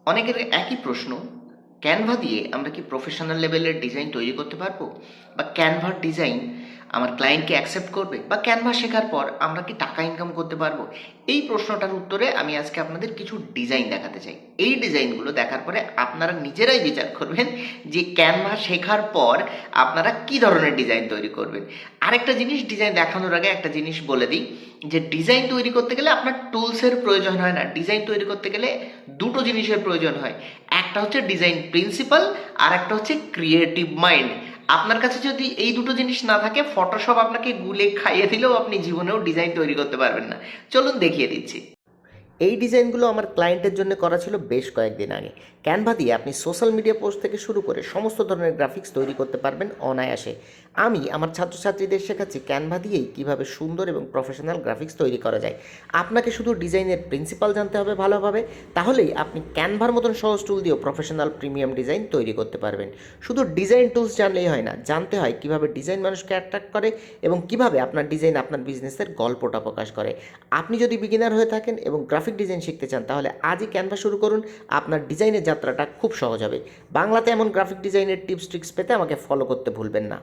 অনেকের একই প্রশ্ন, ক্যানভা দিয়ে আমরা কি প্রফেশনাল লেভেলের ডিজাইন তৈরি করতে পারবো? বা ক্যানভার ডিজাইন আমার ক্লায়েন্টকে অ্যাকসেপ্ট করবে? বা ক্যানভা শেখার পর আমরা কি টাকা ইনকাম করতে পারবো? এই প্রশ্নটার উত্তরে আমি আজকে আপনাদের কিছু ডিজাইন দেখাতে চাই। এই ডিজাইনগুলো দেখার পরে আপনারা নিজেরাই বিচার করবেন যে ক্যানভা শেখার পর আপনারা কি ধরনের ডিজাইন তৈরি করবেন। আরেকটা জিনিস, ডিজাইন দেখানোর আগে একটা জিনিস বলে দিই, যে ডিজাইন তৈরি করতে গেলে আপনার টুলসের প্রয়োজন হয় না। ডিজাইন তৈরি করতে গেলে দুটো জিনিসের প্রয়োজন হয়। একটা হচ্ছে ডিজাইন প্রিন্সিপাল, আর একটা হচ্ছে ক্রিয়েটিভ মাইন্ড। আপনার কাছে যদি এই দুটো জিনিস না থাকে, ফটোশপ আপনাকে গুলে খাইয়ে দিলেও আপনি জীবনেও ডিজাইন তৈরি করতে পারবেন না। চলুন দেখিয়ে দিচ্ছি। এই ডিজাইনগুলো আমার ক্লায়েন্টের জন্য করা ছিল বেশ কয়েকদিন আগে। ক্যানভা দিয়ে আপনি সোশ্যাল মিডিয়া পোস্ট থেকে শুরু করে সমস্ত ধরনের গ্রাফিক্স তৈরি করতে পারবেন অনায়াসে। আমি আমার ছাত্রছাত্রীদের শেখাচ্ছি ক্যানভা দিয়েই কীভাবে সুন্দর এবং প্রফেশনাল গ্রাফিক্স তৈরি করা যায়। আপনাকে শুধু ডিজাইনের প্রিন্সিপাল জানতে হবে ভালোভাবে, তাহলেই আপনি ক্যানভার মতন সহজ টুল দিয়েও প্রফেশনাল প্রিমিয়াম ডিজাইন তৈরি করতে পারবেন। শুধু ডিজাইন টুলস জানলেই হয় না, জানতে হয় কীভাবে ডিজাইন মানুষকে অ্যাট্রাক্ট করে এবং কীভাবে আপনার ডিজাইন আপনার বিজনেসের গল্পটা প্রকাশ করে। আপনি যদি বিগিনার হয়ে থাকেন এবং গ্রাফিক ডিজাইন শিখতে চান, তাহলে আজই ক্যানভা শুরু করুন। আপনার ডিজাইনের যাত্রাটা খুব সহজ হবে। বাংলাতে এমন গ্রাফিক ডিজাইনের টিপস ট্রিক্স পেতে আমাকে ফলো করতে ভুলবেন না।